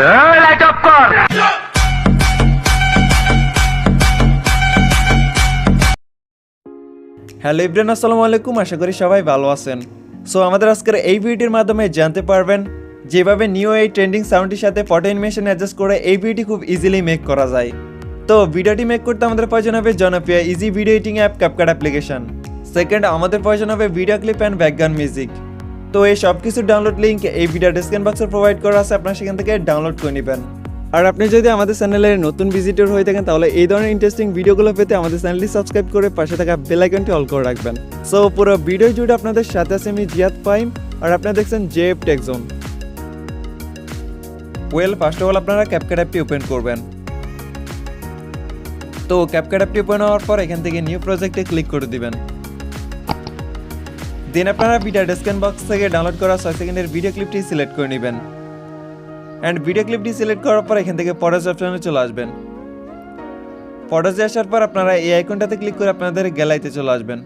Light off কর। Hello everyone, আসসালামু আলাইকুম। আশা করি সবাই ভালো আছেন। সো আমাদের আজকের এই ভিডিওর মাধ্যমে জানতে পারবেন যেভাবে নিউ এই ট্রেন্ডিং সাউন্ডটির সাথে ফটো অ্যানিমেশন অ্যাডজাস্ট করে এই ভিডিওটি খুব ইজিলি মেক করা যায়। তো ভিডিওটি মেক করতে আমাদের প্রয়োজন হবে জনপ্রিয় easy video editing app CapCut application. Second, আমাদের প্রয়োজন হবে video clip and background music. তো এই সব কিছুর ডাউনলোড লিঙ্ক এই ভিডিও ডেসক্রিপশন বক্সে প্রোভাইড করা আছে, আপনারা সেখান থেকে ডাউনলোড করে নেবেন। আর আপনি যদি আমাদের চ্যানেলের নতুন ভিজিটর হয়ে থাকেন তাহলে এই ধরনের ইন্টারেস্টিং ভিডিওগুলো পেতে আমাদের চ্যানেলটি সাবস্ক্রাইব করে পাশে থাকা বেল আইকনটি অল করে রাখবেন। সো পুরো ভিডিও জুড়ে আপনাদের সাথে আছে আমি জিহাদ ফাহিম, আর আপনারা দেখছেন JF tech zone. First of all আপনারা ক্যাপকাট অ্যাপটি ওপেন করবেন। তো ক্যাপকাট অ্যাপটি ওপেন হওয়ার পর এখান থেকে নিউ প্রজেক্টে ক্লিক করে দিবেন। দেন আপনারা ভিডিও ডেসক্রিপশন বক্স থেকে ডাউনলোড করা 6 সেকেন্ডের ভিডিও ক্লিপটি সিলেক্ট করে নেবেন। অ্যান্ড ভিডিও ক্লিপটি সিলেক্ট করার পর এখান থেকে ফটোজ অপশনে চলে আসবেন। ফটোজে আসার পর আপনারা এই আইকনটাতে ক্লিক করে আপনাদের গ্যালারিতে চলে আসবেন।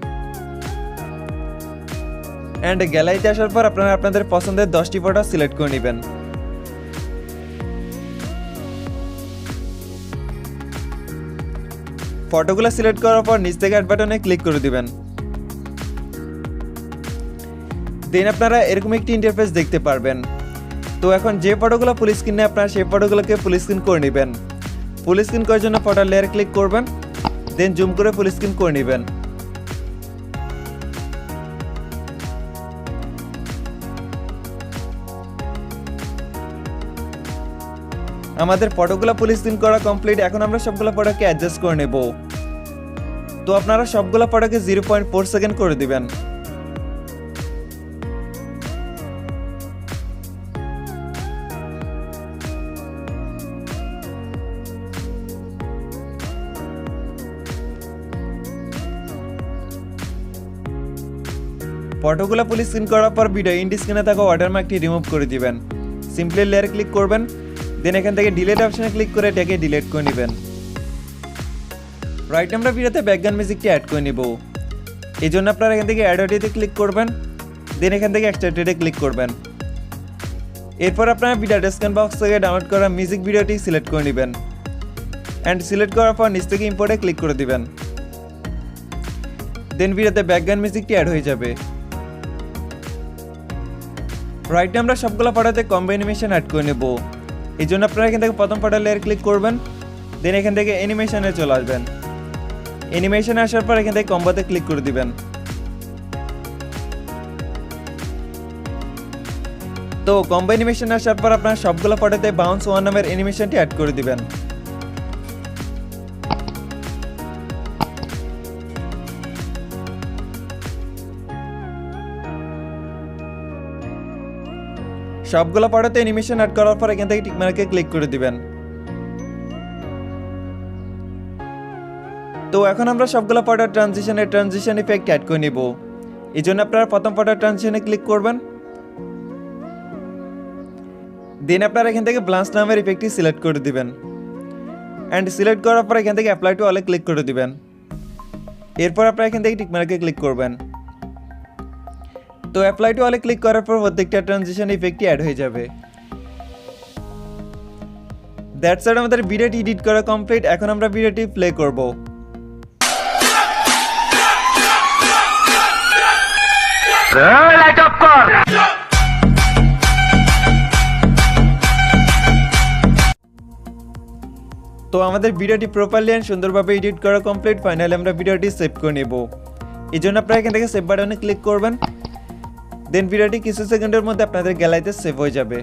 অ্যান্ড গ্যালারিতে আসার পর আপনারা আপনাদের পছন্দের 10টি ফটো সিলেক্ট করে নেবেন। ফটোগুলো সিলেক্ট করার পর নিচ থেকে অ্যাড বাটনে ক্লিক করে দিবেন। দেন আপনারা এরকম একটি ইন্টারফেস দেখতে পারবেন। তো এখন যে ফটোগুলো ফুল স্ক্রিনে আপনারা সেই ফটোগুলোকে ফুল স্ক্রিন করে নেবেন। ফুল স্ক্রিন করার জন্য ফটো লেয়ার ক্লিক করবেন, দেন জুম করে ফুল স্ক্রিন করে নেবেন। আমাদের ফটোগুলো ফুল স্ক্রিন করা কমপ্লিট। এখন আমরা সবগুলো ফটোকে অ্যাডজাস্ট করে নেব। তো আপনারা সবগুলো ফটোকে 0.4 সেকেন্ড করে দিবেন। ফটোগুলো ফুল স্ক্রিন করার পর ভিডিও ইন্ড স্ক্রিনে থাকা ওয়াটারমার্কটি রিমুভ করে দিবেন। সিম্পলি লেয়ার ক্লিক করবেন, দেন এখান থেকে ডিলিট অপশনে ক্লিক করে এটাকে ডিলিট করে নেবেন। রাইট আমরা ভিডিওতে ব্যাকগ্রাউন্ড মিউজিকটি অ্যাড করে নেব। এই জন্য আপনারা এখান থেকে অ্যাড অডিওতে ক্লিক করবেন, দেন এখান থেকে এক্সট্রাক্টেডে ক্লিক করবেন। এরপর আপনারা ভিডিও ডেসক্রিপশন বক্স থেকে ডাউনলোড করা মিউজিক ভিডিওটি সিলেক্ট করে নেবেন। অ্যান্ড সিলেক্ট করার পর নিচ থেকে ইম্পোর্টে ক্লিক করে দিবেন। দেন ভিডিওতে ব্যাকগ্রাউন্ড মিউজিকটি অ্যাড হয়ে যাবে। রাইটে আমরা সবগুলো ফটোতে কম্বো অ্যানিমেশন অ্যাড করে নেব। এই জন্য আপনারা এখান থেকে প্রথম ফটো লেয়ার ক্লিক করবেন, দেন এখান থেকে অ্যানিমেশনে চলে আসবেন। অ্যানিমেশনে আসার পর এখান থেকে কম্বোতে ক্লিক করে দিবেন। তো কম্বো অ্যানিমেশনে আসার পর আপনারা সবগুলো ফটোতে বাউন্স 1 নামের অ্যানিমেশনটি অ্যাড করে দিবেন। সবগুলো ফটোতে অ্যানিমেশন অ্যাড করার পর এখান থেকে টিক মার্কে ক্লিক করে দিবেন। তো এখন আমরা সবগুলো ফটোর ট্রানজিশন ইফেক্ট অ্যাড করে নিব। এই জন্য আপনারা প্রথম ফটোর ট্রানজিশনে ক্লিক করবেন, দেন আপনারা এখান থেকে ব্লান্স নামের ইফেক্টটি সিলেক্ট করে দিবেন। অ্যান্ড সিলেক্ট করার পর এখান থেকে অ্যাপ্লাই টু অলে ক্লিক করে দিবেন। এরপর আপনারা এখান থেকে টিক মার্কে ক্লিক করবেন। তো অ্যাপ্লাই টু অলে ক্লিক করার পর প্রত্যেকটা ট্রানজিশন ইফেক্টটি অ্যাড হয়ে যাবে। দ্যাটস ইট, আমাদের ভিডিওটি এডিট করা কমপ্লিট। এখন আমরা ভিডিওটি প্লে করব। লাইট অফ কর। তো আমাদের ভিডিওটি প্রপারলি এন্ড সুন্দরভাবে এডিট করা কমপ্লিট। ফাইনালি আমরা ভিডিওটি সেভ করে নেব। এই জন্য আপনারা এখান থেকে সেভ বাটনে ক্লিক করবেন, দেন ভিডিওটি কিছু সেকেন্ডের মধ্যে আপনাদের গ্যালারিতে সেভ হয়ে যাবে।